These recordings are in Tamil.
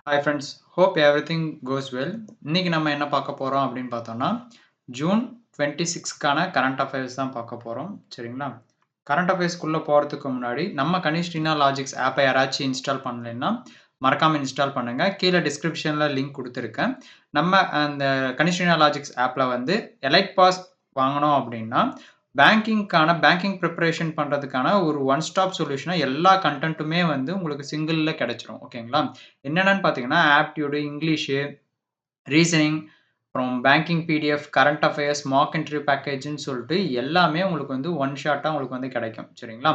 Hi friends, hope everything goes well. இன்னைக்கு நம்ம என்ன பார்க்க போறோம் அப்படின்னு பார்த்தோம்னா ஜூன் 26க்கான கரண்ட் அஃபேர்ஸ் தான் பார்க்க போறோம். சரிங்களா? கரண்ட் அஃபேர்ஸ்க்குள்ள போறதுக்கு முன்னாடி நம்ம கனிஷ்டினா லாஜிக்ஸ் ஆப்பை யாராச்சும் இன்ஸ்டால் பண்ணலைன்னா மறக்காம இன்ஸ்டால் பண்ணுங்க. கீழே டிஸ்கிரிப்ஷன்ல லிங்க் கொடுத்துருக்கேன். நம்ம அந்த கனிஷ்டினா லாஜிக்ஸ் ஆப்ல வந்து எலைட் பாஸ் வாங்கணும் அப்படின்னா பேங்கிங் ப்ரிப்பரேஷன் பண்றதுக்கான ஒரு ஒன் ஸ்டாப் சொல்யூஷனா எல்லா கன்டென்ட்டுமே வந்து உங்களுக்கு சிங்கிள்ல கிடைச்சிரும். ஓகேங்களா? என்னென்னன்னு பார்த்தீங்கன்னா, ஆப்டிட்யூடு, இங்கிலீஷு, ரீசனிங், அப்புறம் banking PDF, current affairs, mock interview பேக்கேஜ்ன்னு சொல்லிட்டு எல்லாமே உங்களுக்கு வந்து ஒன் ஷாட்டா உங்களுக்கு வந்து கிடைக்கும். சரிங்களா?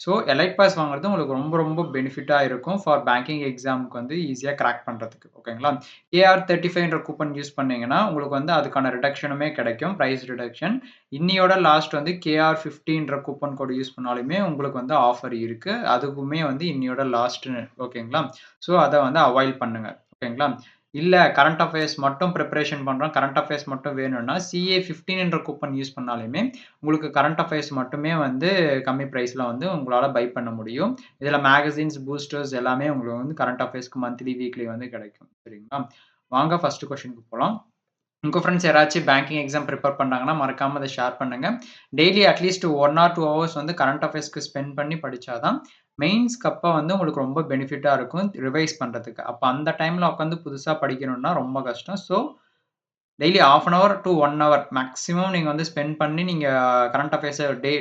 ஸோ எலைட் பாஸ் வாங்குறது உங்களுக்கு ரொம்ப ரொம்ப பெனிஃபிட்டா இருக்கும் ஃபார் பேங்கிங் எக்ஸாம்க்கு வந்து ஈஸியா கிராக் பண்றதுக்கு. ஓகேங்களா? AR35ன்ற கூப்பன் யூஸ் பண்ணீங்கன்னா, உங்களுக்கு வந்து அதுக்கான ரிடக்ஷனுமே கிடைக்கும். Price reduction. இன்னியோட லாஸ்ட் வந்து KR50ன்ற கூப்பன் கோட் யூஸ் பண்ணாலுமே உங்களுக்கு வந்து ஆஃபர் இருக்கு. அதுக்குமே வந்து இன்னியோட லாஸ்ட்ன்னு ஓகேங்களா? ஸோ அத வந்து அவாய்ட் பண்ணுங்க. ஓகேங்களா? இல்ல கரண்ட் அஃபேர்ஸ் மட்டும் பிரிப்பரேஷன் பண்றோம். கரண்ட் அஃபேர்ஸ் மட்டும் வேணும்னா, CA15 என்ற கூப்பன் யூஸ் பண்ணாலுமே, உங்களுக்கு கரண்ட் அஃபேர்ஸ் மட்டுமே வந்து கம்மி பிரைஸ்ல வந்து உங்களால பை பண்ண முடியும். இதுல மேகசின்ஸ், பூஸ்டர்ஸ் எல்லாமே உங்களுக்கு வந்து கரண்ட் அஃபேர்ஸ்க்கு மந்த்லி, வீக்லி வந்து கிடைக்கும். சரிங்களா? வாங்க ஃபர்ஸ்ட் கொஸ்டினுக்கு போலாம். உங்க ஃப்ரெண்ட்ஸ் யாராச்சும் பேங்கிங் எக்ஸாம் ப்ரிப்பேர் பண்ணாங்கன்னா, மறக்காம அத ஷேர் பண்ணுங்க. டெய்லி அட்லீஸ்ட் 1 ஆர் 2 ஹவர்ஸ் வந்து கரண்ட் அஃபேர்ஸ்க்கு ஸ்பெண்ட் பண்ணி படிச்சா தான், மெயின்ஸ்க்கு அப்ப வந்து உங்களுக்கு ரொம்ப பெனிஃபிட்டா இருக்கும் ரிவைஸ் பண்றதுக்கு. அப்ப அந்த டைம்ல உட்காந்து புதுசா படிக்கணும்னா ரொம்ப கஷ்டம். So, daily 1/2 an hour to 1 hour maximum நீங்க வந்து ஸ்பெண்ட் பண்ணி நீங்க கரண்ட் அஃபேர்ஸ டே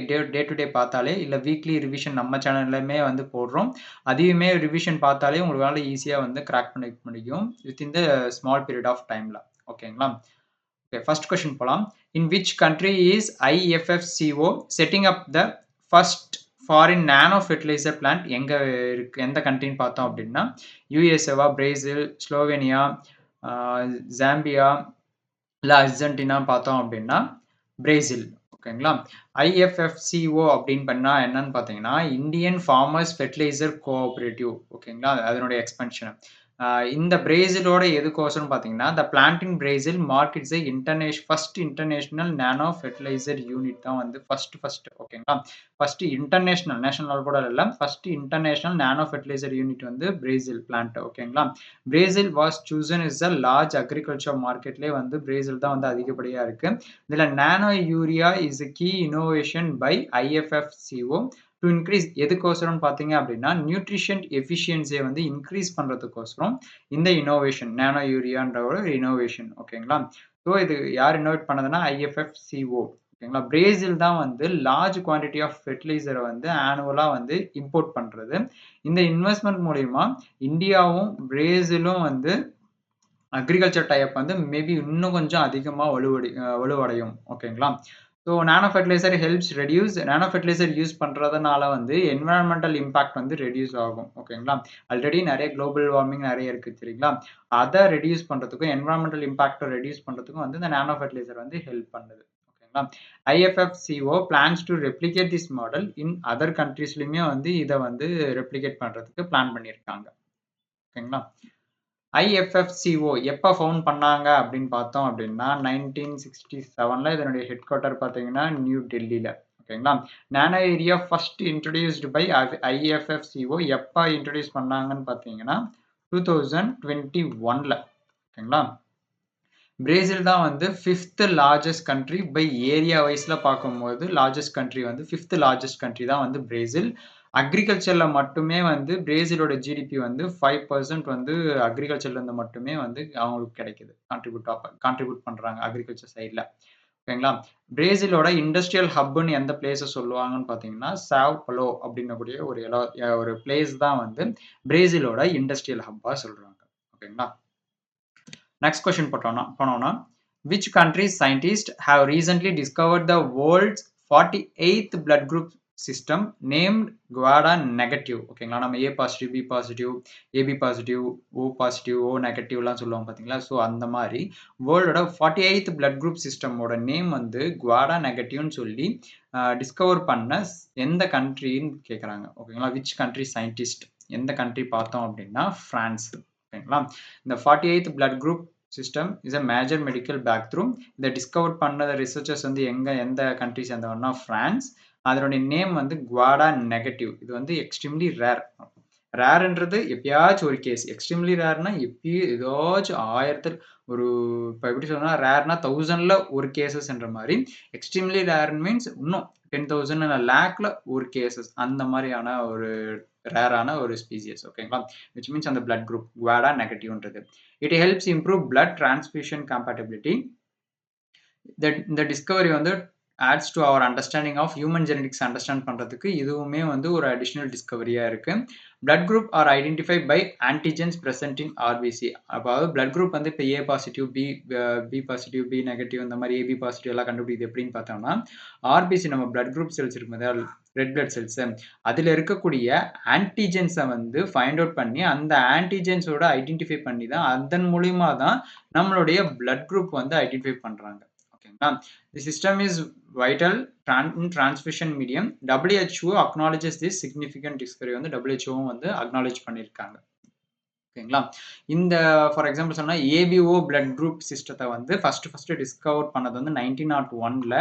டு டே பார்த்தாலே, இல்ல வீக்லி ரிவிஷன் நம்ம சேனல்லயுமே வந்து போடுறோம். அதையுமே ரிவிஷன் பார்த்தாலே உங்களால ஈஸியா வந்து கிராக் பண்ணிக்க முடியும். Within the small period of டைம்ல. ஓகேங்களா? Okay, first question போலாம். In which country is IFFCO setting up the first foreign nano fertilizer plant? எங்க இருக்கு எந்த கண்ட்ரின்னு பார்த்தோம் அப்படின்னா யுஎஸ்ஏவா, பிரேசில், ஸ்லோவேனியா, ஜாம்பியா, இல்ல அர்ஜென்டினா பார்த்தோம் அப்படின்னா பிரேசில். ஓகேங்களா? IFFCO அப்படின்னு பண்ணா என்னன்னு பார்த்தீங்கன்னா இந்தியன் ஃபார்மர்ஸ் ஃபெர்டிலைசர் கோஆபரேட்டிவ். ஓகேங்களா? அதனுடைய எக்ஸ்பென்ஷன். இந்த பிரேசிலோட எதுக்கோசரம் பார்த்தீங்கன்னா, the plant in Brazil markets first international nano fertiliser unit தான் வந்து ஃபர்ஸ்ட். ஓகேங்களா? ஃபர்ஸ்ட் இன்டர்நேஷனல், நேஷனல் கூட இல்ல. First international nano fertiliser unit வந்து பிரேசில் பிளான்ட். ஓகேங்களா? Brazil was chosen is a large agriculture மார்க்கெட்லயே வந்து பிரேசில் தான் வந்து அதிகப்படியா இருக்கு. இதுல nano urea is a key innovation by IFFCO to increase எதுக்கோசரம் பார்த்தீங்க அப்படின்னா நியூட்ரிஷன் எஃபிஷியன்சியை வந்து இன்க்ரீஸ் பண்றதுக்கோசரம் இந்த இனோவேஷன் நானோ யூரியான்ற ஒரு இனோவேஷன். ஓகேங்களா? ஸோ இது யார் இன்னோவேட் பண்ணதுன்னா IFFCO. ஓகேங்களா? பிரேசில் தான் வந்து லார்ஜ் குவான்டிட்டி ஆஃப் ஃபெர்டிலைசரை வந்து ஆனுவலா வந்து இம்போர்ட் பண்றது. இந்த இன்வெஸ்ட்மெண்ட் மூலியமா இந்தியாவும் பிரேசிலும் வந்து அக்ரிகல்ச்சர் டைப் வந்து மேபி இன்னும் கொஞ்சம் அதிகமா வலுவடையும். ஓகேங்களா? ஸோ நானோ ஃபெர்டிலைசர் யூஸ் பண்றதுனால வந்து என்விரான்மென்டல் இம்பாக்ட் வந்து ரெடியூஸ் ஆகும். ஓகேங்களா? ஆல்ரெடி நெறைய குளோபல் வார்மிங் நெறைய இருக்கு சரிங்களா? அத ரெடியூஸ் பண்றதுக்கும், என்விரான்மென்டல் இம்பாக்ட்ட ரெடியூஸ் பண்றதுக்கும் வந்து இந்த நானோ ஃபெர்டிலைசர் வந்து ஹெல்ப் பண்ணுது. ஓகேங்களா? IFFCO plans to replicate this model in other கண்ட்ரீஸ்லயுமே வந்து இத வந்து ரெப்ளிகேட் பண்றதுக்கு பிளான் பண்ணியிருக்காங்க. ஓகேங்களா? IFFCO எப்ப ஃபவுண்ட் பண்ணாங்க அப்படின்னு பார்த்தோம் அப்படின்னா 1967ல இதனுடைய ஹெட் குவார்ட்டர் பார்த்தீங்கன்னா நியூ டெல்லியில. ஓகேங்களா? Nano urea first introduced by IFFCO எப்ப இன்ட்ரோடியூஸ் பண்ணாங்கன்னு பார்த்தீங்கன்னா 2021ல. ஓகேங்களா? பிரேசில் தான் வந்து 5th largest country by area வைஸ்ல பார்க்கும்போது லார்ஜஸ்ட் கண்ட்ரி வந்து 5th லார்ஜஸ்ட் கண்ட்ரி தான் வந்து பிரேசில். அக்ரிகல்ச்சர்ல மட்டுமே வந்து பிரேசிலோட ஜிடிபி வந்து 5% வந்து அக்ரிகல்ச்சர்ல இருந்து மட்டுமே வந்து அவங்களுக்கு கிடைக்குது. கான்ட்ரிபியூட் பண்றாங்க அக்ரிகல்ச்சர் சைட்ல. ஓகேங்களா? பிரேசிலோட இண்டஸ்ட்ரியல் ஹப்ன்னு எந்த பிளேஸ சொல்லுவாங்கன்னு பார்த்தீங்கன்னா, சாவ் பாலோ அப்படின்னக்கூடிய ஒரு பிளேஸ் தான் வந்து பிரேசிலோட இண்டஸ்ட்ரியல் ஹப்பா சொல்றாங்க. ஓகேங்களா? Next question போனோம்னா which country's scientists have recently discovered the world's 48th blood group system named Guada negative. ஓகேங்களா? நம்ம A positive, B positive, AB positive, O positive, O நெகட்டிவ்லாம் சொல்லுவாங்க பார்த்தீங்களா? ஸோ அந்த மாதிரி வேர்ல்டோட 48th blood group சிஸ்டமோட நேம் வந்து குவாடா நெகட்டிவ்னு சொல்லி டிஸ்கவர் பண்ண எந்த கண்ட்ரின்னு கேட்குறாங்க. ஓகேங்களா? விச் கண்ட்ரி சயின்டிஸ்ட் எந்த கண்ட்ரி பார்த்தோம் அப்படின்னா பிரான்ஸ். ஓகேங்களா? இந்த 48th blood group system is a major medical breakthrough. இதை டிஸ்கவர் பண்ண ரிசர்ச்சர்ஸ் வந்து எந்த கண்ட்ரி சேர்ந்தவன்னா பிரான்ஸ். அதனுடைய நேம் வந்து குவாடா நெகட்டிவ். இது வந்து எக்ஸ்ட்ரீம்லி ரேர். ரேர்ன்றது எப்பயாச்சும் ஒரு கேஸ். எக்ஸ்ட்ரீம்லி ரேர்னா எப்பயும் ஏதாச்சும் 1000ல் ஒரு இப்ப எப்படி சொல்லணும்னா, ரேர்னா 1000ல ஒரு கேஸஸ்ன்ற மாரி. எக்ஸ்ட்ரீம்லி ரேர் மீன்ஸ் இன்னும் 10,000 இல்ல லேக்ல ஒரு கேஸஸ் அந்த மாரியான ஒரு ரேரான ஒரு ஸ்பீசியஸ் ஓகேங்களா? விச் மீன்ஸ் அந்த பிளட் குரூப் குவாடா நெகட்டிவ்ன்றது. It helps improve blood transfusion compatibility. இந்த டிஸ்கவரி வந்து adds to our understanding of human genetics understand பண்றதுக்கு இதுவுமே வந்து ஒரு அடிஷனல் டிஸ்கவரியா இருக்கு. Blood group are identify by antigens present in RBC. அதாவது பிளட் குரூப் வந்து இப்போ A positive, B positive, B negative இந்த மாதிரி ஏபி பாசிட்டிவ் எல்லாம் கண்டுபிடிக்குது எப்படின்னு பார்த்தோம்னா, ஆர்பிசி நம்ம பிளட் குரூப் செல்ஸ் இருக்கும் ரெட் பிளட் செல்ஸ், அதில் இருக்கக்கூடிய ஆன்டிஜென்ஸை வந்து ஃபைண்ட் அவுட் பண்ணி அந்த ஆன்டிஜென்ஸோட ஐடென்டிஃபை பண்ணி தான் அதன் மூலியமா தான் நம்மளுடைய பிளட் குரூப் வந்து ஐடென்டிஃபை பண்றாங்க. ஓகேங்களா? The system is vital in transfusion medium. WHO acknowledges this significant discovery வந்து WHO வந்து acknowledge பண்ணியிருக்காங்க. ஓகேங்களா? இந்த ஃபார் எக்ஸாம்பிள் சொன்னா ஏபிஓ பிளட் குரூப் சிஸ்டத்தை வந்து ஃபர்ஸ்ட் டிஸ்கவர் பண்ணது வந்து 1901ல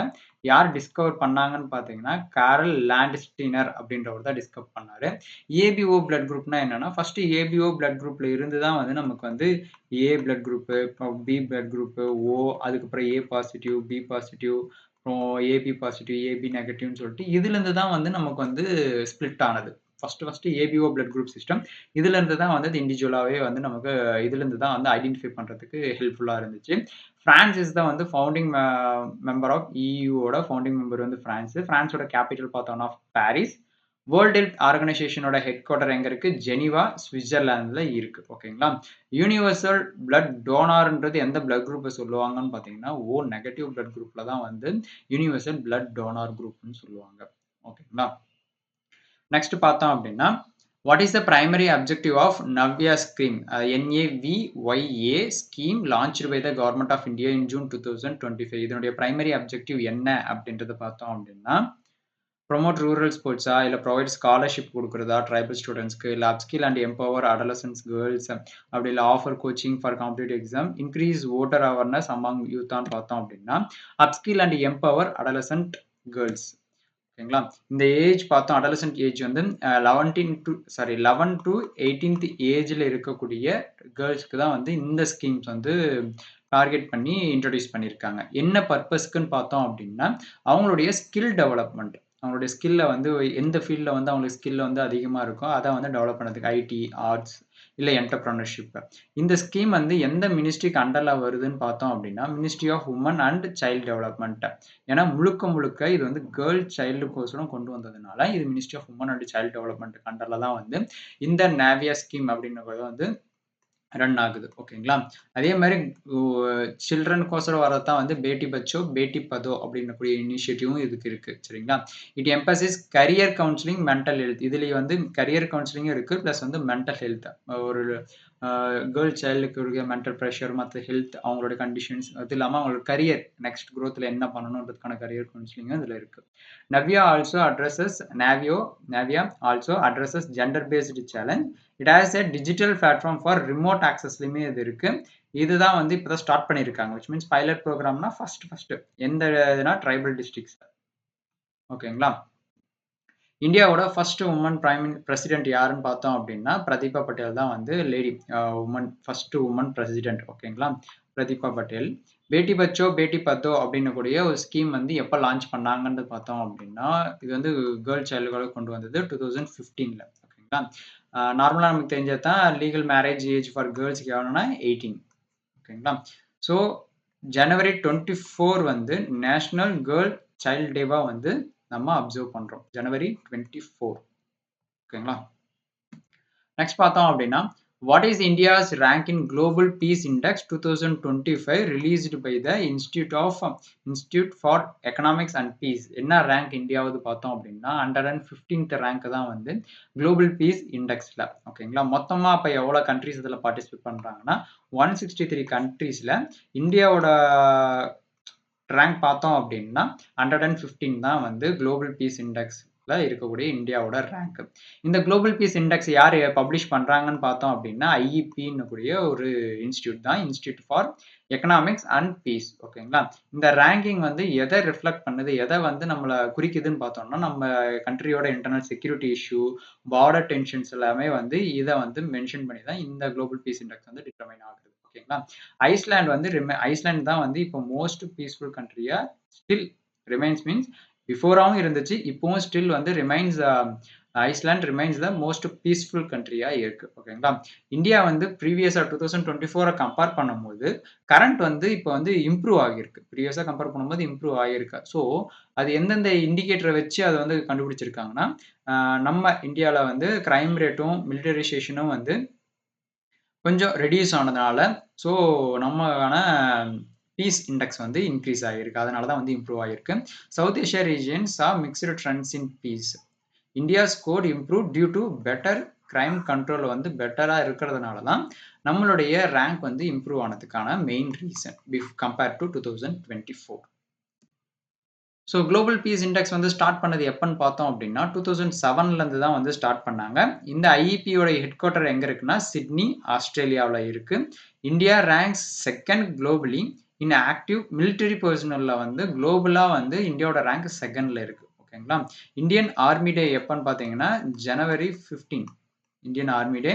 யார் டிஸ்கவர் பண்ணாங்கன்னு பார்த்தீங்கன்னா, காரல் லாண்ட்ஸ்டீனர் அப்படின்றவர் தான் டிஸ்கவர் பண்ணாரு. ஏபிஓ பிளட் குரூப்னா என்னன்னா, ஃபர்ஸ்ட் ஏபிஓ பிளட் குரூப்ல இருந்து தான் வந்து நமக்கு வந்து ஏ பிளட் குரூப், அப்புறம் பி பிளட் குரூப், ஓ, அதுக்கப்புறம் ஏ பாசிட்டிவ், பி பாசிட்டிவ், அப்புறம் ஏபி பாசிட்டிவ், ஏபி நெகட்டிவ்னு சொல்லிட்டு இதுலேருந்து தான் வந்து நமக்கு வந்து ஸ்ப்ளிட் ஆனது. First ABO blood group system இதுலேருந்து தான் வந்து அது இண்டிவிஜுவலாகவே வந்து நமக்கு இதுலேருந்து தான் வந்து ஐடென்டிஃபை பண்ணுறதுக்கு ஹெல்ப்ஃபுல்லாக இருந்துச்சு. ஃப்ரான்ஸ் இஸ் தான் வந்து ஃபவுண்டிங் மெம்பர் ஆஃப் இயூவோட ஃபவுண்டிங் மெம்பர் வந்து ஃப்ரான்ஸ். ஃப்ரான்ஸோட கேபிட்டல் பார்த்தோம்னா பாரிஸ். வேர்ல்டு ஹெல்த் ஆர்கனைசேஷனோட ஹெட் குவார்டர் எங்க இருக்கு? ஜெனீவா, சுவிட்சர்லாந்துல இருக்கு. ஓகேங்களா? யூனிவர்சல் பிளட் டோனார்ன்றது எந்த பிளட் குரூப்பை சொல்லுவாங்கன்னு பார்த்தீங்கன்னா, ஓ நெகட்டிவ் பிளட் குரூப்ல தான் வந்து யூனிவர்சல் பிளட் டோனார் குரூப்னு சொல்லுவாங்க. ஓகேங்களா? நெக்ஸ்ட் பார்த்தோம் அப்படின்னா, what is the primary objective of Navya scheme? NAVYA scheme launched by the government of India in June 2025. இதனுடைய பிரைமரி அப்ஜெக்டிவ் என்ன அப்படின்றத பார்த்தோம் அப்படின்னா, ப்ரொமோட் ரூரல் ஸ்போர்ட்ஸா, இல்லை ப்ரொவைட் ஸ்காலர்ஷிப் கொடுக்குறதா ட்ரைபல் ஸ்டூடெண்ட்ஸ்க்கு, இல்லை upskill and empower adolescence girls, அப்படி இல்லை offer coaching for competitive exam, increase voter awareness among யூத்தான்னு பார்த்தோம் அப்படின்னா, upskill and empower adolescent girls. ஓகேங்களா? இந்த ஏஜ் பார்த்தோம் அடாலசன்ட் ஏஜ் வந்து 11 டு 18th ஏஜ்ல இருக்கக்கூடிய கேர்ள்ஸ்க்கு தான் வந்து இந்த ஸ்கீம்ஸ் வந்து டார்கெட் பண்ணி இன்ட்ரடியூஸ் பண்ணியிருக்காங்க. என்ன பர்பஸ்க்குன்னு பார்த்தோம் அப்படின்னா, அவங்களுடைய ஸ்கில் டெவலப்மெண்ட். அவங்களுடைய ஸ்கில்ல வந்து எந்த ஃபீல்ட்ல வந்து அவங்களுக்கு ஸ்கில் வந்து அதிகமா இருக்கோ, அத வந்து டெவலப் பண்ணதுக்கு ஐடி, ஆர்ட்ஸ் இல்ல என்டர்பிரனர்ஷிப். இந்த ஸ்கீம் வந்து எந்த மினிஸ்ட்ரிக்கு அண்டர்ல வருதுன்னு பார்த்தோம் அப்படின்னா, ministry of women and child development. ஏன்னா முழுக்க இது வந்து கேர்ள் சைல்டுக்கோசரம் கொண்டு வந்ததுனால, இது ministry of women and child development அண்டர்ல தான் வந்து இந்த நேவியா ஸ்கீம் அப்படின்றது வந்து ரன் ஆகுது. ஓகேங்களா? அதே மாரி சில்ட்ரனுக்கோசரம் வரது வந்து பேட்டி பச்சோ, பேட்டி பதோ அப்படின்னக்கூடிய இனிஷியேட்டிவும் இதுக்கு இருக்கு. சரிங்களா? It emphasis career counselling, mental health. இதுலயே வந்து கரியர் கவுன்சிலிங்கும் இருக்கு. பிளஸ் வந்து மென்டல் ஹெல்த். ஒரு கேர்ள் சைல்டுக்கு இருக்க மென்டல் ப்ரெஷர், மற்ற ஹெல்த், அவங்களோட கண்டிஷன்ஸ், அது இல்லாம அவங்களோட கரியர் நெக்ஸ்ட் குரோத்ல என்ன பண்ணணுன்றதுக்கான கரியர் கவுன்சிலிங்கும் இதுல இருக்கு. Navya also addresses Navya also addresses gender-based challenge. It has a digital platform for remote accessலயுமே இது இருக்கு. இதுதான் வந்து இப்பதான் ஸ்டார்ட் பண்ணியிருக்காங்க. which means பைலட் ப்ரோக்ராம்னா ஃபர்ஸ்ட் எந்த இதுனா ட்ரைபல் டிஸ்ட்ரிக்ட்ஸ். ஓகேங்களா? இந்தியாவோட ஃபர்ஸ்ட் உமன் பிரசிடென்ட் யாருன்னு பார்த்தோம் அப்படின்னா, பிரதீபா பட்டேல் தான் வந்து லேடி ஃபர்ஸ்ட் உமன் பிரசிடென்ட். ஓகேங்களா? பிரதீபா பட்டேல். பேட்டி பச்சோ, பேட்டி பத்தோ அப்படின்னக்கூடிய ஒரு ஸ்கீம் வந்து எப்போ லான்ச் பண்ணாங்கன்னு பார்த்தோம் அப்படின்னா, இது வந்து கேர்ள் சைல்டுகளை கொண்டு வந்தது 2015ல. ஓகேங்களா? நார்மலாக நமக்கு தெரிஞ்சது தான் லீகல் மேரேஜ் ஏஜ் ஃபார் கேர்ள்ஸ்க்கு எவ்வளோனா 18. ஓகேங்களா? ஸோ ஜனவரி 24 வந்து நேஷனல் கேர்ள் சைல்ட் டேவா வந்து நம்ம அப்சர்வ் பண்றோம். ஜனவரி 24. ஓகேங்களா? நெக்ஸ்ட் பார்த்தோம் அப்படின்னா, what is India's rank in global peace index 2025 released by the institute for economics and peace. என்ன ரேங்க் இந்தியாவது பார்த்தோம் அப்படின்னா 115th ரேங்க் தான் வந்து குளோபல் பீஸ் இண்டெக்ஸ்ல. ஓகேங்களா? மொத்தமா அப்ப எவ்வளவு கண்ட்ரிஸ் இதுல பார்ட்டிசிபேட் பண்றாங்கன்னா 163 கண்ட்ரீஸ்ல இந்தியாவோட ரேங்க் பார்த்தோம் அப்படின்னா 115 தான் வந்து குளோபல் பீஸ் இண்டெக்ஸ் இருக்கக்கூடிய இந்தியாவோட ரேங்க். இந்த குளோபல் பீஸ் இண்டெக்ஸ் யார் பப்ளிஷ் பண்றாங்கன்னு பார்த்தோம் அப்படின்னா ஐஇபின்னு கூடிய ஒரு இன்ஸ்டியூட் தான், institute for economics and peace. ஓகேங்களா? இந்த ரேங்கிங் வந்து எதை ரிஃப்ளெக்ட் பண்ணுது, எதை வந்து நம்மளை குறிக்குதுன்னு பார்த்தோம்னா நம்ம கண்ட்ரியோட internal security issue, border tensions எல்லாமே வந்து இதை வந்து மென்ஷன் பண்ணி தான் இந்த குளோபல் பீஸ் இண்டெக்ஸ் வந்து டிட்டர்மைன் ஆகுது. ஓகேங்களா? ஐஸ்லாண்ட் வந்து ஐஸ்லாண்ட் தான் வந்து இப்போ மோஸ்ட் பீஸ்ஃபுல் கண்ட்ரியா ஸ்டில் ரிமைன்ஸ், மீன்ஸ் பிஃபோராகவும் இருந்துச்சு, இப்போவும் ஸ்டில் வந்து remains, Iceland remains the most peaceful கண்ட்ரியா இருக்கு. ஓகேங்களா? இந்தியா வந்து ப்ரீவியஸா 2024 கம்பேர் பண்ணும்போது கரண்ட் வந்து இப்போ வந்து இம்ப்ரூவ் ஆகியிருக்கு. ப்ரீவியஸா கம்பேர் பண்ணும்போது இம்ப்ரூவ் ஆகியிருக்கு. ஸோ அது எந்தெந்த இண்டிகேட்டரை வச்சு அதை வந்து கண்டுபிடிச்சிருக்காங்கன்னா, நம்ம இந்தியாவில் வந்து கிரைம் ரேட்டும் மிலிட்டரைசேஷனும் வந்து கொஞ்சம் ரெடியூஸ் ஆனதுனால, ஸோ நம்மக்கான பீஸ் இண்டெக்ஸ் வந்து இன்க்ரீஸ் ஆகியிருக்கு. அதனால தான் வந்து இம்ப்ரூவ் ஆகியிருக்கு. South Asia regions are mixed trends in peace. India score improve due to better crime control வந்து பெட்டராக இருக்கிறதுனால தான் நம்மளுடைய ரேங்க் வந்து இம்ப்ரூவ் ஆனதுக்கான main reason compared to 2024. So global peace index வந்து ஸ்டார்ட் பண்ணது எப்பன்னு பார்த்தோம் அப்படின்னா 2007லேருந்து தான் வந்து ஸ்டார்ட் பண்ணாங்க. இந்த ஐஇபியோட ஹெட் குவார்ட்டர் எங்கே இருக்குன்னா சிட்னி, ஆஸ்திரேலியாவில் இருக்கு. India ranks second globally in active military பர்சனலில் வந்து குளோபலாக வந்து இந்தியாவோட ரேங்க் செகண்டில் இருக்கு. ஓகேங்களா? இந்தியன் ஆர்மி டே எப்பன்னு பார்த்தீங்கன்னா January 15. Indian army day.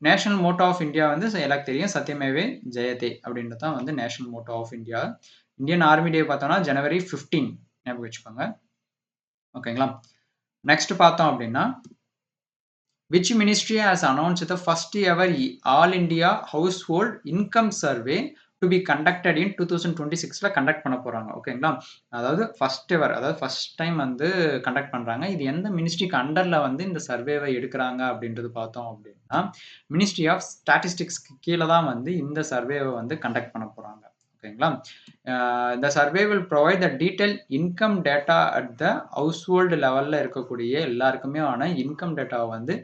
National motto of India வந்து எனக்கு தெரியும், சத்யமேவே ஜெயதே அப்படின்றது தான் வந்து national motto of India. Indian army day பார்த்தோம்னா January 15 ஞாபகம் வச்சுக்கோங்க. ஓகேங்களா? நெக்ஸ்ட் பார்த்தோம் அப்படின்னா which ministry has announced the first ever all India household income survey to be conducted in 2026ல கண்டக்ட் பண்ண போறாங்க. ஓகேங்களா? அதாவது ஃபர்ஸ்ட் எவர், அதாவது ஃபர்ஸ்ட் டைம் வந்து கண்டக்ட் பண்றாங்க. இது எந்த மினிஸ்ட்ரிக்கு அண்டர்ல வந்து இந்த சர்வேவை எடுக்கிறாங்க அப்படின்றது பார்த்தோம் அப்படின்னா மினிஸ்ட்ரி ஆஃப் ஸ்டாட்டிஸ்டிக்ஸ்க்கு கீழே தான் வந்து இந்த சர்வேவை வந்து கண்டக்ட் பண்ண போறாங்க. ஓகேங்களா? the survey will provide the detailed income data at the household லெவல்ல இருக்கக்கூடிய எல்லாருக்குமே ஆன இன்கம் டேட்டாவை வந்து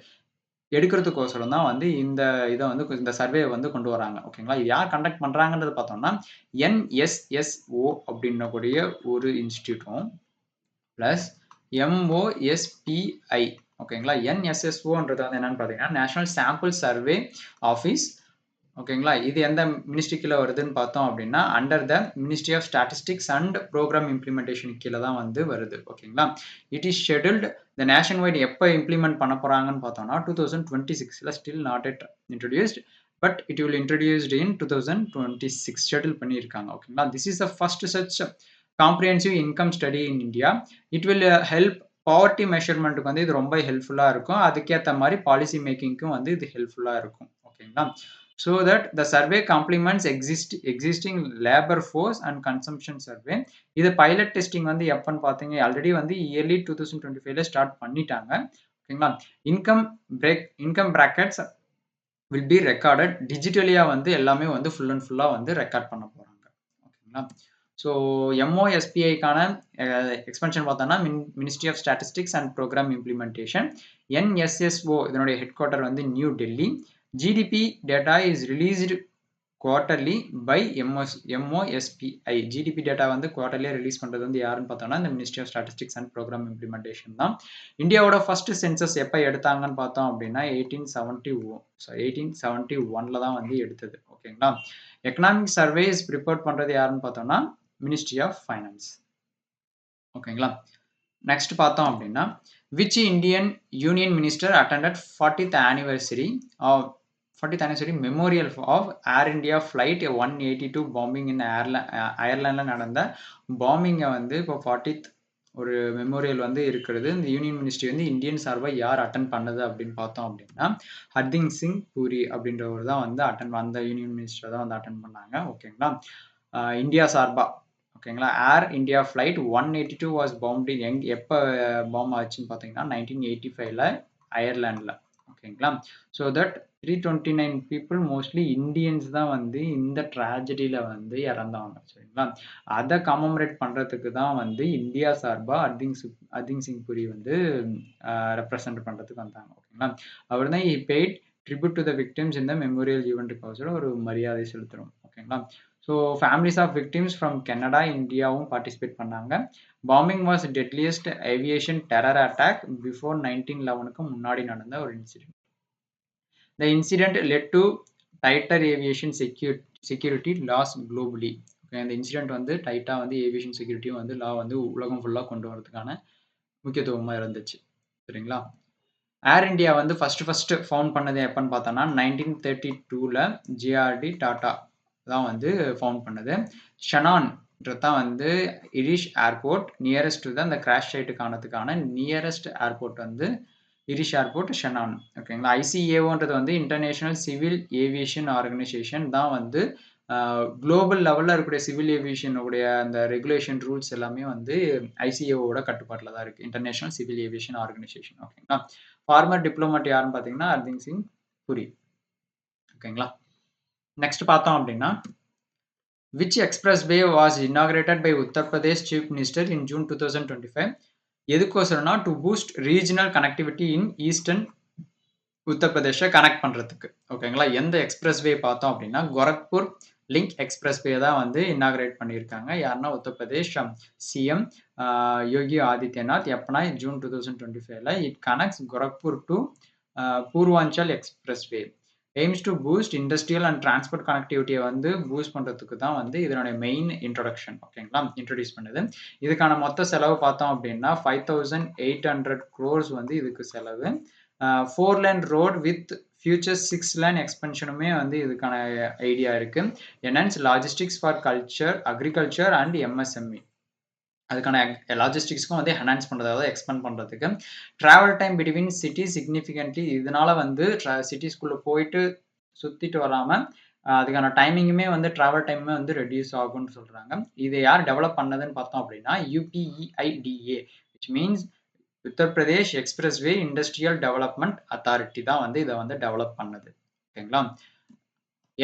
எடுக்கிறதுக்கோசரம் தான் வந்து இதை வந்து இந்த சர்வே வந்து கொண்டு வராங்க. ஓகேங்களா? இது யார் கண்டக்ட் பண்றாங்கன்றது பார்த்தோம்னா NSSO அப்படின்னக்கூடிய ஒரு இன்ஸ்டியூட்டும் பிளஸ் MOSPI. ஓகேங்களா? NSSOன்றது வந்து என்னன்னு பார்த்தீங்கன்னா நேஷனல் சாம்பிள் சர்வே ஆஃபீஸ். ஓகேங்களா? இது எந்த மினிஸ்ட்ரி கீழே வருதுன்னு பார்த்தோம் அப்படின்னா under the ministry of statistics and programme implementation கீழே தான் வந்து வருது. ஓகேங்களா? இட் இஸ் ஷெடியூல்டு இந்த நேஷன் வைட் எப்போ இம்ப்ளிமெண்ட் பண்ண போறாங்கன்னு பார்த்தோம்னா 2026ல still not yet introduced, but it will introduced in 2026 schedule பண்ணியிருக்காங்க. ஓகேங்களா? This is the first such comprehensive income study in India. It will help poverty மெஷர்மெண்ட்டுக்கு வந்து இது ரொம்ப ஹெல்ப்ஃபுல்லாக இருக்கும். அதுக்கேற்ற மாதிரி பாலிசி மேக்கிங்க்கும் வந்து இது ஹெல்ப்ஃபுல்லாக இருக்கும். ஓகேங்களா? So that the survey complements existing labor force and consumption survey. இது பைலட் டெஸ்டிங் வந்து எப்பன்னு பார்த்தீங்க ஆல்ரெடி வந்து இயர்லி 2025ல ஸ்டார்ட் பண்ணிட்டாங்க. ஓகேங்களா? Income brackets will be recorded டிஜிட்டலியா வந்து எல்லாமே வந்து ஃபுல் அண்ட் ஃபுல்லா வந்து ரெக்கார்ட் பண்ண போறாங்க. ஓகேங்களா? ஸோ MOSPIக்கான எக்ஸ்பென்ஷன் பார்த்தோம்னா ministry of statistics and programme implementation. NSSO இதனுடைய ஹெட் குவார்ட்டர் வந்து New Delhi. GDP data is released quarterly by MOSPI. GDP data வந்து குவார்டர்லியே ரிலீஸ் பண்றது வந்து யாருன்னு பார்த்தோம்னா இந்த ministry of statistics and programme implementation தான். இந்தியாவோட ஃபர்ஸ்ட் சென்சஸ் எப்போ எடுத்தாங்கன்னு பார்த்தோம் அப்படின்னா 1871ல தான் வந்து எடுத்தது. ஓகேங்களா? எக்கனாமிக் சர்வேஸ் ப்ரிப்பேர் பண்றது யாருன்னு பார்த்தோம்னா மினிஸ்ட்ரி ஆஃப் ஃபைனான்ஸ். ஓகேங்களா? நெக்ஸ்ட் பார்த்தோம் அப்படின்னா which Indian Union Minister attended 40th anniversary memorial of Air India flight 182 bombing in அயர்லாண்டில் நடந்த பாம்பிங்கை வந்து இப்போ 40th ஒரு மெமோரியல் வந்து இருக்கிறது. இந்த யூனியன் மினிஸ்ட்ரி வந்து இந்தியன் சார்பாக யார் அட்டன் பண்ணது அப்படின்னு பார்த்தோம் அப்படின்னா ஹர்தீப் சிங் பூரி அப்படின்றவர் தான் வந்து அந்த யூனியன் மினிஸ்டர் தான் வந்து அட்டன் பண்ணாங்க. ஓகேங்களா? இந்தியா சார்பாக. ஓகேங்களா? ஏர் இந்தியா ஃப்ளைட் 182 வாஸ் பாம்ப்டு எப்போ பாம்பு ஆச்சுன்னு பார்த்தீங்கன்னா 1985ல அயர்லாண்டில். ஓகேங்களா? So that 329 people mostly Indians தான் வந்து இந்த ட்ராஜடியில் வந்து இறந்தாங்க. சரிங்களா? அதை கமமரேட் பண்ணுறதுக்கு தான் வந்து இந்தியா சார்பாக ஹர்தீப் சிங் புரி வந்து ரெப்ரசன்ட் பண்ணுறதுக்கு வந்தாங்க. ஓகேங்களா? அவர் தான் paid tribute to the victims இந்த மெமோரியல் ஈவெண்ட்டுக்கு அவசரம் ஒரு மரியாதை செலுத்துகிறோம். ஓகேங்களா? So families of victims from Canada இந்தியாவும் பார்ட்டிசிபேட் பண்ணாங்க. Bombing was deadliest aviation terror attack before 1911க்கு முன்னாடி நடந்த ஒரு incident. The incident led to tighter aviation security laws globally. Okay, இந்த இன்சிடென்ட் வந்து டைட்டா வந்து ஏவியேஷன் செக்யூரிட்டியும் வந்து லா வந்து உலகம் ஃபுல்லா கொண்டு வரதுக்கான முக்கியத்துவமா இருந்துச்சு. சரிங்களா? ஏர் இந்தியா வந்து ஃபர்ஸ்ட் ஃபவுண்ட் பண்ணது எப்பன்னு பார்த்தோம்னா 1932ல ஜிஆர்டி டாடா தான் வந்து ஃபவுண்ட் பண்ணது. ஷனான்ன்றது தான் வந்து இரிஷ் ஏர்போர்ட் நியரஸ்ட் டு அந்த கிராஷ் சைட்டுக்கானதுக்கான நியரஸ்ட் ஏர்போர்ட் வந்து இரிஷ் ஏர்போர்ட் ஷெனான். ஓகேங்களா? ஐசிஏஓன்றது வந்து இன்டர்நேஷனல் சிவில் ஏவியேஷன் ஆர்கனைசேஷன் தான் வந்து குளோபல் லெவலில் இருக்கக்கூடிய சிவில் ஏவியேஷனுடைய அந்த ரெகுலேஷன் ரூல்ஸ் எல்லாமே வந்து ஐசிஏஓட கட்டுப்பாட்டில் தான் இருக்குது. International civil aviation organisation. ஓகேங்களா? ஃபார்மர் டிப்ளமேட் யாருன்னு பார்த்தீங்கன்னா ஹர்தீப் சிங் புரி. ஓகேங்களா? நெக்ஸ்ட் பார்த்தோம் அப்படின்னா which expressway was inaugurated by Uttar Pradesh chief minister in June 2025. எதுக்கோசரம்னா to boost regional connectivity in eastern உத்தரப்பிரதேஷை கனெக்ட் பண்ணுறதுக்கு. ஓகேங்களா? எந்த எக்ஸ்பிரஸ்வே பார்த்தோம் அப்படின்னா கோரக்பூர் லிங்க் எக்ஸ்பிரஸ்வே தான் வந்து இனாகிரேட் பண்ணியிருக்காங்க. யாருன்னா உத்தரப்பிரதேஷ் சிஎம் யோகி ஆதித்யநாத் எப்பனா ஜூன் 2025ல it connects Gorakhpur to Purvanchal expressway. Aims to boost industrial and transport கனெக்டிவிட்டியை வந்து பூஸ்ட் பண்ணுறதுக்கு தான் வந்து இதனுடைய மெயின் இன்ட்ரொடக்ஷன். ஓகேங்களா? இன்ட்ரடியூஸ் பண்ணுது. இதுக்கான மொத்த செலவு பார்த்தோம் அப்படின்னா 5800 crores வந்து இதுக்கு செலவு. 4 lane road with future 6 lane எக்ஸ்பென்ஷனுமே வந்து இதுக்கான ஐடியா இருக்கு. Enhance logistics for culture agriculture and MSME. அதுக்கான லாஜிஸ்டிக்ஸ்க்கும் வந்து என்ஹான்ஸ் பண்ணுறது, அதாவது எக்ஸ்பெண்ட் பண்ணுறதுக்கு. Travel time between city significantly, இதனால வந்து சிட்டிஸ்குள்ளே போயிட்டு சுற்றிட்டு வராமல் அதுக்கான டைமிங்குமே வந்து ட்ராவல் டைமே வந்து ரெடியூஸ் ஆகும்னு சொல்கிறாங்க. இதை யார் டெவலப் பண்ணதுன்னு பார்த்தோம் அப்படின்னா UPEIDA, which means Uttar Pradesh expressway industrial development authority தான் வந்து இதை வந்து டெவலப் பண்ணது. ஓகேங்களா?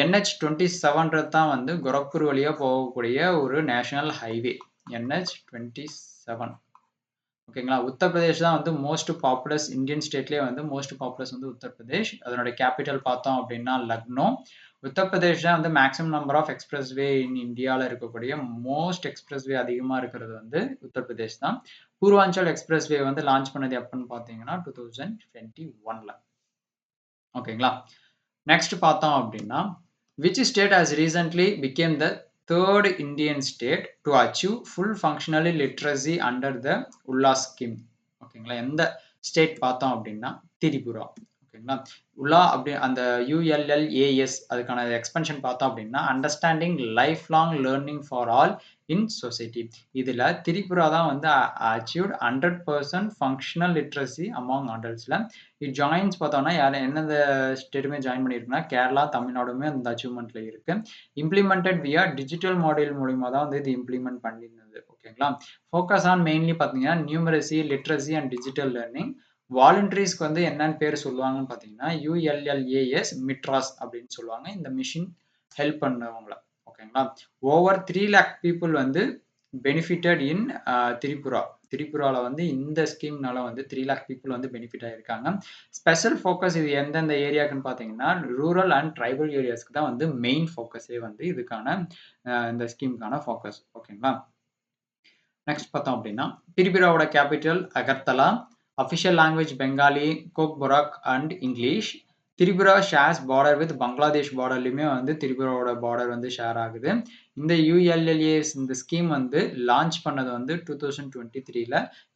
NH-27 தான் வந்து கோரக்பூர் வழியாக போகக்கூடிய ஒரு நேஷனல் ஹைவே. NH-27. ஓகேங்களா? உத்தரப்பிரதேஷ் தான் வந்து மோஸ்ட் பாப்புலஸ் இந்தியன் ஸ்டேட்லேயே வந்து மோஸ்ட் பாப்புலஸ் வந்து உத்தரப்பிரதேஷ். அதனுடைய கேபிட்டல் பார்த்தோம் அப்படின்னா லக்னோ. உத்தரப்பிரதேஷ் தான் வந்து மேக்ஸிமம் நம்பர் ஆஃப் எக்ஸ்பிரஸ்வே இன் இந்தியாவில் இருக்கக்கூடிய மோஸ்ட் எக்ஸ்பிரஸ்வே அதிகமாக இருக்கிறது வந்து உத்தரப்பிரதேஷ் தான். பூர்வாஞ்சல் எக்ஸ்பிரஸ்வே வந்து லான்ச் பண்ணது எப்பன்னு பார்த்தீங்கன்னா 2021ல. ஓகேங்களா? நெக்ஸ்ட் பார்த்தோம் அப்படின்னா which state has recently became the third Indian state to achieve full functional literacy under the ULA scheme. ஓகேங்களா? எந்த ஸ்டேட் பார்த்தோம் அப்படின்னா திரிபுரா. ஓகேங்களா? உலா அப்படி அந்த ULLAS அதுக்கான எக்ஸ்பென்ஷன் பார்த்தோம் அப்படின்னா understanding life long learning for all in society. இதில் திரிபுரா தான் வந்து அச்சீவ்ட் 100% ஃபங்க்ஷனல் லிட்ரஸி அமாங் அடல்ட்ஸில். இது ஜாயின்ஸ் பார்த்தோம்னா எந்தெந்த ஸ்டேட்டுமே ஜாயின் பண்ணியிருக்குன்னா கேரளா, தமிழ்நாடுமே அந்த அச்சீவ்மெண்ட்டில் இருக்குது. இம்ப்ளிமெண்டட் வியா டிஜிட்டல் மாடல் மூலிமா தான் வந்து இது இம்ப்ளிமெண்ட் பண்ணியிருந்தது. ஓகேங்களா? ஃபோக்கஸ் ஆன் மெயின்லி பார்த்தீங்கன்னா numeracy, literacy and digital learning. வாலண்டரிஸ்க்கு வந்து என்னன்னு பேர் சொல்லுவாங்கன்னு பார்த்தீங்கன்னா ULLAS மிட்ராஸ் அப்படின்னு சொல்லுவாங்க. இந்த மிஷின் ஹெல்ப் பண்ணவங்கள. ஓகேங்களா? ஓவர் 3 lakh people வந்து பெனிஃபிட்டட் இன் திரிபுரா. திரிபுராவில் வந்து இந்த ஸ்கீம்னால வந்து 3 lakh people வந்து பெனிஃபிட் ஆகியிருக்காங்க. ஸ்பெஷல் ஃபோக்கஸ் இது எந்தெந்த ஏரியாக்குன்னு பார்த்தீங்கன்னா ரூரல் அண்ட் ட்ரைபல் ஏரியாஸ்க்கு தான் வந்து மெயின் ஃபோக்கஸே வந்து இதுக்கான இந்த ஸ்கீமுக்கான ஃபோக்கஸ். ஓகேங்களா? நெக்ஸ்ட் பார்த்தோம் அப்படின்னா திரிபுராவோட capital Agartala. Official language Bengali, Kokborok and English. Tripura shares border with Bangladesh பார்டர்லையுமே வந்து திரிபுராவோட பார்டர் வந்து ஷேர் ஆகுது. இந்த ULLAS இந்த ஸ்கீம் வந்து லான்ச் பண்ணது வந்து 2023ல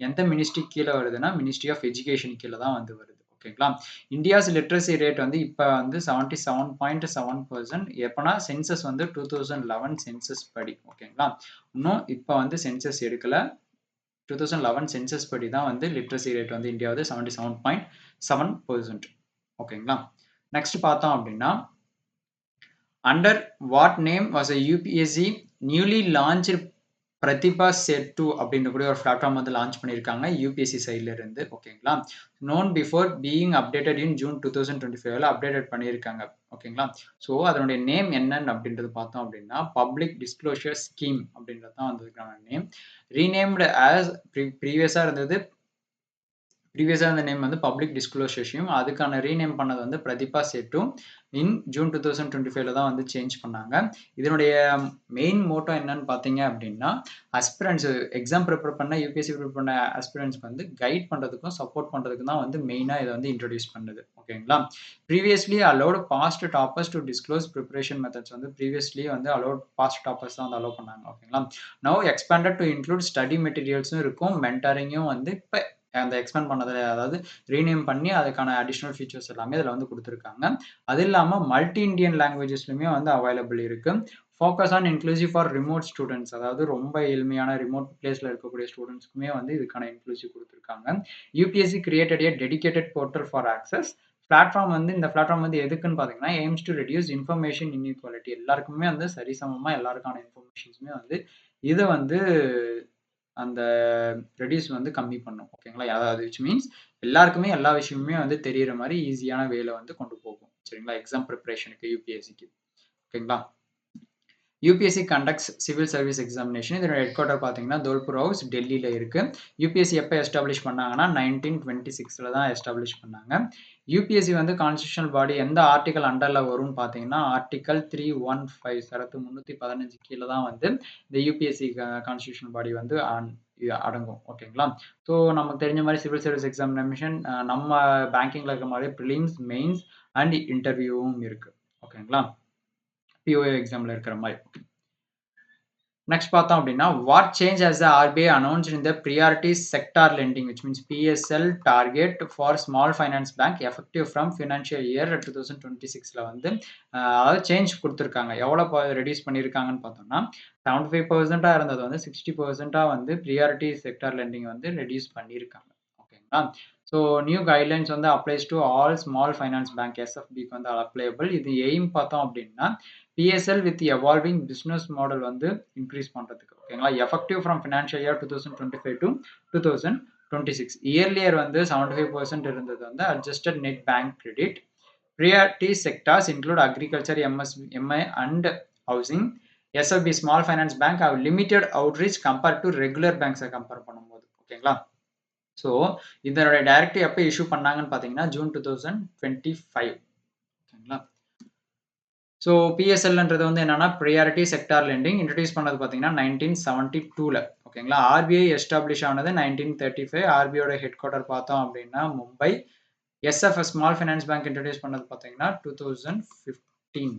எந்த மினிஸ்ட்ரி கீழே வருதுன்னா மினிஸ்ட்ரி ஆஃப் எஜுகேஷன் கீழே தான் வந்து வருது. ஓகேங்களா? இந்தியாஸ் லிட்ரஸி ரேட் வந்து இப்போ வந்து 77.7%. எப்போனா சென்சஸ் வந்து 2011 சென்சஸ் படி. ஓகேங்களா? இன்னும் இப்போ வந்து சென்சஸ் எடுக்கல. 2011 சென்சஸ் படி தான் வந்து லிட்ரஸி ரேட் வந்து இந்தியாவது 77.7%. ஓகேங்களா? நெக்ஸ்ட் பார்த்தோம் அப்படின்னா under what name was a UPSC newly launch Pratibha set 2 அப்படின்ற கூட ஒரு பிளாட்ஃபார்ம் வந்து லான்ச் பண்ணியிருக்காங்க UPSC சைட்ல இருந்து. ஓகேங்களா? Known before being updated in June 2025ல அப்டேட்டட் பண்ணியிருக்காங்க. ஓகேங்களா? ஸோ அதனுடைய நேம் என்னன்னு அப்படின்றது பார்த்தோம் அப்படின்னா பப்ளிக் டிஸ்க்ளோஷர் ஸ்கீம் அப்படின்றது தான் வந்ததுக்கான நேம். ரீநேம்டு ஆஸ் ப்ரீவியஸாக இருந்தது ப்ரீவியஸா அந்த நேம் வந்து பப்ளிக் டிஸ்க்ளோசர் ஷீம். அதுக்கான ரீநேம் பண்ணது வந்து பிரதீபா சேட்டு இன் ஜூன் 2025ல தான் வந்து சேஞ்ச் பண்ணாங்க. இதனுடைய மெயின் மோட்டோ என்னன்னு பார்த்தீங்க அப்படின்னா, அஸ்பிரண்ட்ஸ் எக்ஸாம் ப்ரிப்பேர் பண்ண யுபிஎஸ்சி ப்ரிப்பேர் பண்ண அஸ்பிரண்ட்ஸ்க்கு வந்து கைட் பண்றதுக்கும், சப்போர்ட் பண்றதுக்கும் தான் வந்து மெயினா இத வந்து இன்ட்ரோடியூஸ் பண்ணுது. ஓகேங்களா? Previously allowed past toppers to disclose preparation methods வந்து ப்ரீவியஸ்லி வந்து அலோவ்ட் பாஸ்ட் டாப்பர்ஸ் தான் வந்து அலோவ் பண்ணாங்க. ஓகேங்களா? Now expanded to include study மெட்டீரியல்ஸும் இருக்கும். மென்டாரிங்கும் வந்து இப்ப அந்த எக்ஸ்பேண்ட் பண்ணதுல அதாவது ரீநேம் பண்ணி அதுக்கான அடிஷனல் ஃபீச்சர்ஸ் எல்லாமே இதுல வந்து குடுத்துருக்காங்க. அது இல்லாம மல்டி இண்டியன் லாங்குவேஜஸ்லயுமே வந்து அவைலபிள் இருக்கு. Focus on inclusive for remote students அதாவது ரொம்ப எளிமையான ரிமோட் பிளேஸ்ல இருக்கக்கூடிய ஸ்டூடெண்ட்ஸ்க்குமே வந்து இதுக்கான இன்க்ளூசிவ் குடுத்துருக்காங்க. UPSC created a dedicated portal for access. இந்த பிளாட்ஃபார்ம் வந்து எதுக்குன்னு பார்த்தீங்கன்னா, AIIMS to reduce information inequality எல்லாருக்குமே வந்து சரிசமமா எல்லாருக்கான இன்ஃபர்மேஷன்ஸுமே வந்து இத வந்து அந்த ரெடியூஸ் வந்து கம்மி பண்ணும். ஓகேங்களா? அதாவது விச் மீன்ஸ் எல்லாருக்குமே எல்லா விஷயமுமே வந்து தெரியிற மாரி ஈஸியான வேல வந்து கொண்டு போகும். சரிங்களா? எக்ஸாம் பிரிப்பரேஷனுக்கு யுபிஎஸ்சிக்கு. ஓகேங்களா? UPSC conducts civil service examination. இதோட ஹெட் குவார்ட்டர் பார்த்தீங்கன்னா, தோல்பூர் ஹவுஸ் டெல்லியில இருக்கு. யுபிஎஸ்சி எப்ப எஸ்டாப்ளிஷ் பண்ணாங்கன்னா, 1926ல தான் எஸ்டாப்ளிஷ் பண்ணாங்க. யுபிஎஸ்சி வந்து கான்ஸ்டிடியூஷனல் பாடி எந்த ஆர்டிகல் அண்டர்ல வரும்னு பார்த்தீங்கன்னா, ஆர்டிகல் 315 சரத்து 315 கீழ தான் வந்து இந்த யுபிஎஸ்சி கான்ஸ்டிடியூஷனல் பாடி வந்து அடங்கும். ஓகேங்களா? ஸோ நமக்கு தெரிஞ்ச மாரி சிவில் சர்வீஸ் எக்ஸாமினேஷன் நம்ம பேங்கிங்ல இருக்க மாரி பிலிம்ஸ், மெயின்ஸ் அண்ட் இன்டர்வியூவும் இருக்கு. ஓகேங்களா? பிஓஏ எக்ஸாம்ல இருக்கிற மாரி. நெக்ஸ்ட் பார்த்தோம் அப்படின்னா, what change has the RBI announced in the priority sector lending which means PSL target for small finance bank effective from financial year 2026ல வந்து அதாவது சேஞ்ச் குடுத்துருக்காங்க. எவ்வளோ ரெடியூஸ் பண்ணியிருக்காங்கன்னு பார்த்தோம்னா, 75% இருந்தது வந்து 60% வந்து பிரியாரிட்டி செக்டார் லெண்டிங் வந்து ரெடியூஸ் பண்ணியிருக்காங்க. ஓகேங்களா? ஸோ நியூ கைட்லைன்ஸ் வந்து applies to all small finance bank எஸ்எஃபிக்கு வந்து அப்ளையபிள். இது எய்ம் பார்த்தோம் அப்படின்னா, PSL with evolving business model வந்து இன்க்ரீஸ் பண்றதுக்கு. ஓகேங்களா? Effective from financial year 2025 to 2026. Earlier வந்து 75% இருந்தது வந்து adjusted net bank credit. Priority sectors include agriculture, MI and housing. SFB small finance bank have limited outreach compared to regular பேங்க்ஸை compare பண்ணும்போது. ஓகேங்களா? ஸோ இதனுடைய டைரக்டிவ் எப்போ இஷ்யூ பண்ணாங்கன்னு பார்த்தீங்கன்னா, ஜூன் 2025. ஓகேங்களா? ஸோ பிஎஸ்எல்ன்றது வந்து என்னன்னா ப்ரியாரிட்டி செக்டார் லெண்டிங் இன்ட்ரடியூஸ் பண்ணது பார்த்தீங்கன்னா 1972ல. ஓகேங்களா? ஆர்பிஐ எஸ்டாப்ளிஷ் ஆனது 1935. ஆர்பிஐயோட ஹெட் குவார்ட்டர் பார்த்தோம் அப்படின்னா Mumbai. SFS small finance bank introduce பண்ணது பார்த்தீங்கன்னா 2015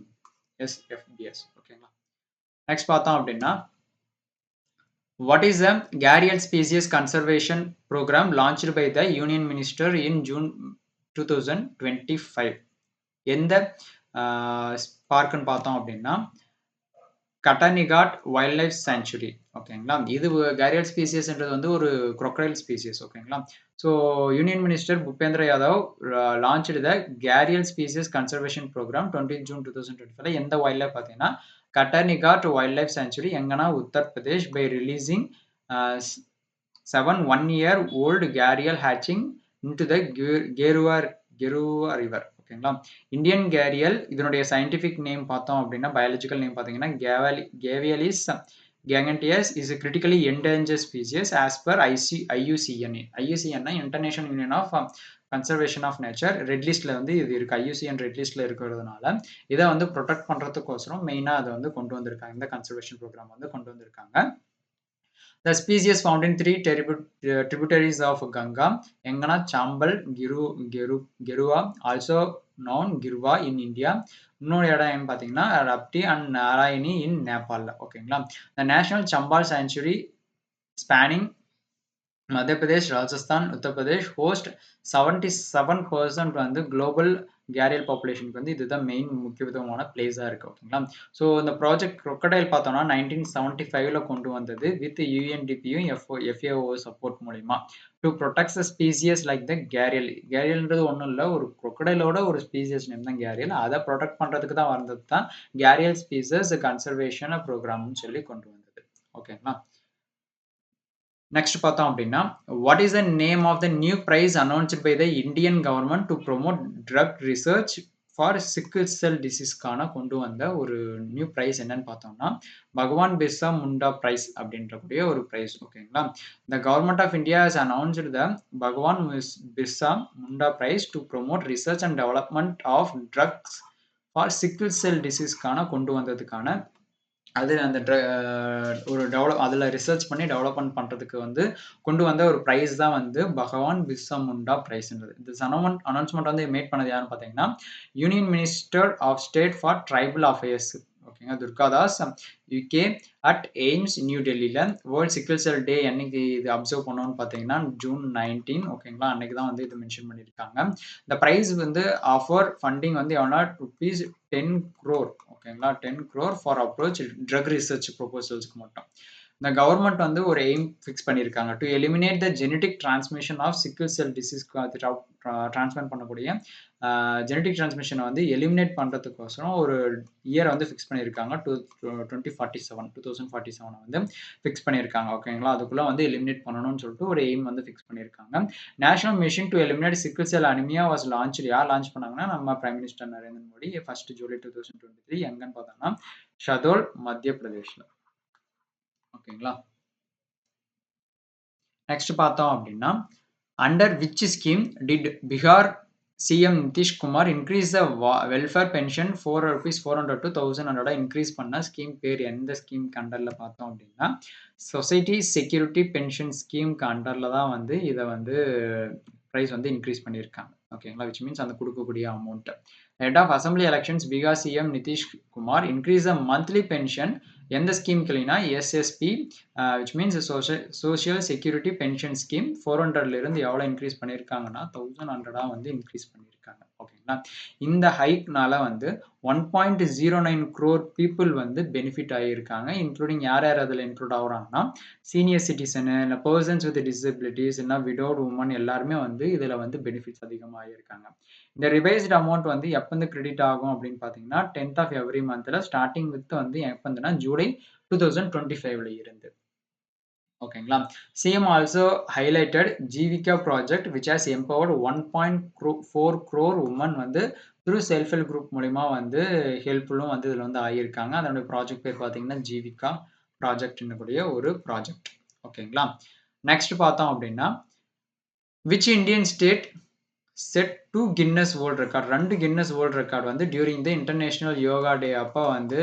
எஸ்எஃபிஎஸ். ஓகேங்களா? நெக்ஸ்ட் பார்த்தோம் அப்படின்னா, what is the Gharial Species Conservation Program launched by the Union Minister in June 2025? எந்த பார்க்குன்னு பார்த்தோம் அப்படின்னா, கட்டனிகாட் வைல்ட் லைஃப் சாங்சுரி. ஓகேங்களா? இது கேரியல் ஸ்பீசிஸ்ன்றது வந்து ஒரு crocodile ஸ்பீசிஸ். ஓகேங்களா? So union minister Bhupender Yadav launched the gharial species conservation programme 20 June 2025ல எந்த வைல்ட் லைஃப் பார்த்தீங்கன்னா, கட்டனிகாட் வைல்ட் லைஃப் சாங்சுரி எங்கன்னா Uttar Pradesh by releasing 7 1-year-old gharial hatching into the Geruwa river. ஓகேங்களா? இந்தியன் கேரியல் இதனுடைய சயின்டிஃபிக் நேம் பார்த்தோம் அப்படின்னா, பயாலஜிக்கல் நேம் பார்த்தீங்கன்னா Gavialis gangeticus is critically endanger species as per IUCN. ஐயூசிஎன்னா international union of conservation of nature red லிஸ்ட்ல வந்து இது இருக்கு. ஐயூசிஎன் ரெட் லிஸ்ட்ல இருக்கிறதுனால இதை வந்து ப்ரொடெக்ட் பண்றதுக்கோசரம் மெயினா அதை வந்து கொண்டு வந்திருக்காங்க. இந்த கன்சர்வேஷன் ப்ரோக்ராம் வந்து கொண்டு வந்திருக்காங்க. The species found in 3 tributaries of Ganga, எங்கன்னா சாம்பல், கெருவா, also known கிர்வா in India. இன்னொரு இடம் என்ன பார்த்தீங்கன்னா ரப்டி அண்ட் நாராயணி இன் நேபாளில். ஓகேங்களா? The National Chambal Sanctuary spanning மத்திய பிரதேஷ், ராஜஸ்தான், உத்தரப்பிரதேஷ் ஹோஸ்ட் 77% வந்து குளோபல் கேரியல் பாப்புலேஷனுக்கு வந்து இதுதான் மெயின் முக்கியத்துவமான பிளேஸாக இருக்குது. ஓகேங்களா? ஸோ இந்த ப்ராஜெக்ட் crocodile பார்த்தோம்னா 1975ல கொண்டு வந்தது வித் யூஎன்டிபியும் எஃப்ஏஓ சப்போர்ட் மூலிமா to protect the species like the gharial. கேரியல்ன்றது ஒன்றும் இல்லை, ஒரு crocodileோட ஒரு ஸ்பீசியஸ் நேம் தான் கேரியல். அதை ப்ரொடெக்ட் பண்ணுறதுக்கு தான் வந்தது தான் கேரியல் ஸ்பீசிஸ் கன்சர்வேஷன் ப்ரோக்ராம்னு சொல்லி கொண்டு வந்தது. ஓகேங்களா? நெக்ஸ்ட் பார்த்தோம் அப்படின்னா, what is the name of the new prize announced by the Indian government to promote drug research for sickle cell டிசீஸ்க்கான கொண்டு வந்த ஒரு நியூ பிரைஸ் என்னன்னு பார்த்தோம்னா, பகவான் பிர்சா முண்டா பிரைஸ் அப்படின்றக்கூடிய ஒரு பிரைஸ். ஓகேங்களா? The government of India has announced the Bhagwan Birsa Munda Prize to promote research and development of drugs for sickle cell diseaseக்கான கொண்டு வந்ததுக்கான அது அந்த ஒரு அதில் ரிசர்ச் பண்ணி டெவலப்மெண்ட் பண்ணுறதுக்கு வந்து கொண்டு வந்த ஒரு ப்ரைஸ் தான் வந்து பகவான் பிர்சா முண்டா ப்ரைஸ்ன்றது. இந்த அனௌன்ஸ்மெண்ட் வந்து மேட் பண்ணது யாருன்னு பார்த்தீங்கன்னா, union minister of state for tribal affairs. ஓகேங்க, துர்காதாஸ் யூகே அட் எய்ம்ஸ் நியூ டெல்லியில் வேர்ல்ட் சிக்கிள் செல் டே என்னைக்கு இது அப்சர்வ் பண்ணோன்னு பார்த்தீங்கன்னா June 19. ஓகேங்களா, அன்னைக்கு தான் வந்து இது மென்ஷன் பண்ணியிருக்காங்க. இந்த ப்ரைஸ் வந்து ஆஃபர் ஃபண்டிங் வந்து எவ்வளோ ₹10 crore. ஓகேங்களா, 10 crore for approach drug research ப்ரொபோசல்ஸ்க்கு மட்டும். இந்த கவர்மெண்ட் வந்து ஒரு எய்ம் ஃபிக்ஸ் பண்ணியிருக்காங்க, to eliminate the genetic transmission of sickle cell டிசீஸ்க்கு அது டிரான்ஸ்மிட் பண்ணக்கூடிய ஜெனடிக் டிரான்ஸ்மிஷனை வந்து எலிமினேட் பண்ணுறதுக்கோசரம் ஒரு இயர் வந்து ஃபிக்ஸ் பண்ணியிருக்காங்க. 2047 வந்து ஃபிக்ஸ் பண்ணியிருக்காங்க. ஓகேங்களா, அதுக்குள்ளே வந்து எலிமினேட் பண்ணணும்னு சொல்லிட்டு ஒரு எய்ம் வந்து ஃபிக்ஸ் பண்ணியிருக்காங்க. National mission to eliminate sickle cell anaemia was launch. யார் லான்ச் பண்ணாங்கன்னா, நம்ம prime minister Narendra Modi 1 July 2023. எங்கன்னு பார்த்தோம்னா ஷதோல், மத்திய பிரதேஷ்ல. ஓகேங்களா, நெக்ஸ்ட் பார்த்தோம் அப்படின்னா, under which scheme did Bihar CM Nitish Kumar increase the welfare pension ₹400 to 1100 increase பண்ண ஸ்கீம் பேர் எந்த ஸ்கீம்க்கு அண்டரில் பார்த்தோம் அப்படின்னா, சொசைட்டி செக்யூரிட்டி பென்ஷன் ஸ்கீம்க்கு அண்டரில் தான் வந்து இதை வந்து ப்ரைஸ் வந்து இன்க்ரீஸ் பண்ணியிருக்காங்க. ஓகேங்களா, விச் மீன்ஸ் அந்த கொடுக்கக்கூடிய amount. Head of assembly elections Bihar CM Nitish Kumar increase the monthly pension எந்த ஸ்கீம் இல்லைன்னா SSP, which means social security pension scheme 400லேருந்து எவ்வளோ இன்க்ரீஸ் பண்ணியிருக்காங்கன்னா 1100 வந்து இன்க்ரீஸ் பண்ணியிருக்காங்க. ஓகேங்களா, இந்த ஹைக்னால வந்து 1.09 crore பீப்புள் வந்து பெனிஃபிட் ஆகியிருக்காங்க. இன்க்ளூடிங் யார் யார் அதில் இன்க்ளூட் ஆகுறாங்கன்னா, சீனியர் சிட்டிசனு, இல்லை பர்சன்ஸ் வித் டிசபிலிட்டிஸ், இல்லை விடோட் உமன் எல்லாருமே வந்து இதில் வந்து பெனிஃபிட்ஸ் அதிகமாக ஆகியிருக்காங்க. இந்த ரிவைஸ்டு அமௌண்ட் வந்து எப்போ வந்து கிரெடிட் ஆகும் அப்படின்னு பார்த்தீங்கன்னா 10th of every monthல ஸ்டார்டிங் வித் வந்து எப்போ வந்துன்னா ஜூலை 2025 இருந்து. ஓகேங்களா, CM also highlighted Jeevika project which has empowered 1.4 crore women வந்து த்ரூ செல்ஃப் ஹெல்ப் குரூப் மூலிமா வந்து ஹெல்ப்ஃபுல்லும் வந்து இதில் வந்து ஆகியிருக்காங்க. அதனுடைய ப்ராஜெக்ட் பேர் பார்த்தீங்கன்னா ஜீவிகா ப்ராஜெக்ட்னு கூடிய ஒரு ப்ராஜெக்ட். ஓகேங்களா, நெக்ஸ்ட் பார்த்தோம் அப்படின்னா, which Indian state set 2 Guinness world record. 2 Guinness world record வந்து டியூரிங் த இன்டர்நேஷனல் யோகா டே அப்போ வந்து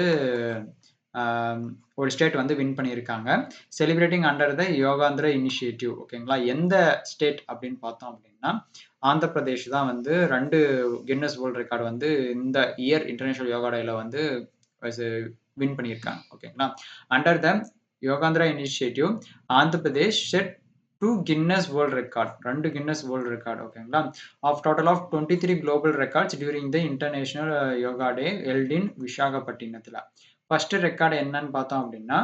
ஒரு ஸ்டேட் வந்து வின் பண்ணியிருக்காங்க, செலிப்ரேட்டிங் அண்டர் த யோகாந்திர இனிஷியேட்டிவ். ஓகேங்களா, எந்த ஸ்டேட் அப்படின்னு பார்த்தோம் அப்படின்னா, ஆந்திர பிரதேஷ் தான் வந்து 2 கின்னஸ் வேர்ல்ட் ரெக்கார்டு வந்து இந்த இயர் இன்டர்நேஷனல் யோகா டேல வந்து வின் பண்ணியிருக்காங்க. ஓகேங்களா, under the Yogandhra initiative Andhra Pradesh set 2 Guinness world record, 2 Guinness world record. ஓகேங்களா, of total of 23 global records during the international yoga day held in விசாகப்பட்டினத்தில். ஃபர்ஸ்ட் ரெக்கார்டு என்னன்னு பார்த்தோம் அப்படின்னா,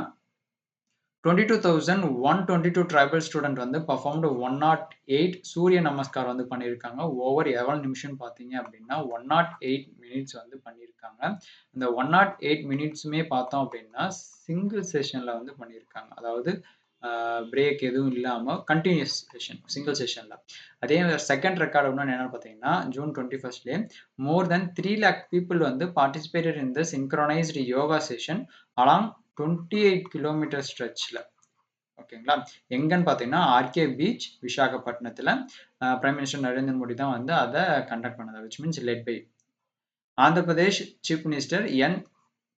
22,122 ட்ரைபல் ஸ்டூடெண்ட் வந்து பர்ஃபார்ம்டு 108 சூரிய நமஸ்கார் வந்து பண்ணியிருக்காங்க. ஓவர் எவ்வளோ நிமிஷம் பார்த்தீங்க அப்படின்னா 108 மினிட்ஸ் வந்து பண்ணியிருக்காங்க. இந்த 108 மினிட்ஸுமே பார்த்தோம் அப்படின்னா சிங்கிள் செஷனில் வந்து பண்ணியிருக்காங்க. அதாவது பிரேக் எதுவும் இல்லாமல் கண்டினியூஸ் செஷன், சிங்கிள் செஷனில். அதே செகண்ட் ரெக்கார்டு ஒன்று என்னென்னு பார்த்தீங்கன்னா, June 21 more than 3 lakh people வந்து participated in the synchronised yoga session along 28 kilometre ஸ்ட்ரெச்சில். ஓகேங்களா, எங்கன்னு பார்த்தீங்கன்னா ஆர்கே பீச் விசாகப்பட்டினத்தில் பிரைம் மினிஸ்டர் நரேந்திர மோடி தான் வந்து அதை கண்டக்ட் பண்ணது, which means led by Andhra Pradesh chief minister N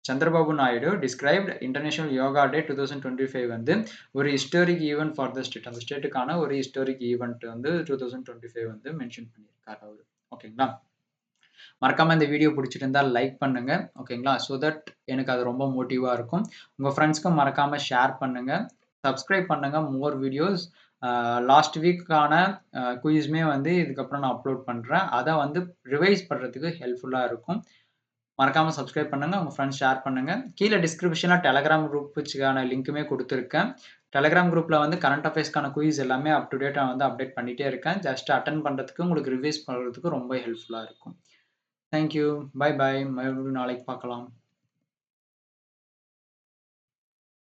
Chandrababu Naidu described international yoga day 2025 வந்து ஒரு historic event for the state. அந்த ஸ்டேட்டுக்கான ஒரு ஹிஸ்டாரிக் ஈவெண்ட் வந்து 2025 வந்து மென்ஷன் பண்ணியிருக்காரு அவர். ஓகேங்களா, மறக்காம இந்த வீடியோ பிடிச்சிட்டு இருந்தால் லைக் பண்ணுங்க. ஓகேங்களா, ஸோ தட் எனக்கு அது ரொம்ப மோட்டிவாக இருக்கும். உங்கள் ஃப்ரெண்ட்ஸ்க்கும் மறக்காம ஷேர் பண்ணுங்க, சப்ஸ்கிரைப் பண்ணுங்க. மோர் வீடியோஸ் லாஸ்ட் வீக்கான குயிஸ்மே வந்து இதுக்கப்புறம் நான் அப்லோட் பண்ணுறேன். அதை வந்து ரிவைஸ் பண்ணுறதுக்கு ஹெல்ப்ஃபுல்லாக இருக்கும். மறக்காமல் சப்ஸ்கிரைப் பண்ணுங்கள், உங்கள் ஃப்ரெண்ட்ஸ் ஷேர் பண்ணுங்கள். கீழே டிஸ்கிரிப்ஷனில் டெலகிராம் குரூப்புக்கான லிங்க்குமே கொடுத்துருக்கேன். டெலகிராம் குரூப்பில் வந்து கரண்ட் அஃபேர்ஸ்க்கான குயிஸ் எல்லாமே அப் டு டேட்டாக வந்து அப்டேட் பண்ணிகிட்டே இருக்கேன். ஜஸ்ட் அட்டன் பண்ணுறதுக்கு உங்களுக்கு ரிவைஸ் பண்ணுறதுக்கு ரொம்ப ஹெல்ப்ஃபுல்லாக இருக்கும். தேங்க்யூ, பை பாய், மறுபடியும் நாளைக்கு பார்க்கலாம்.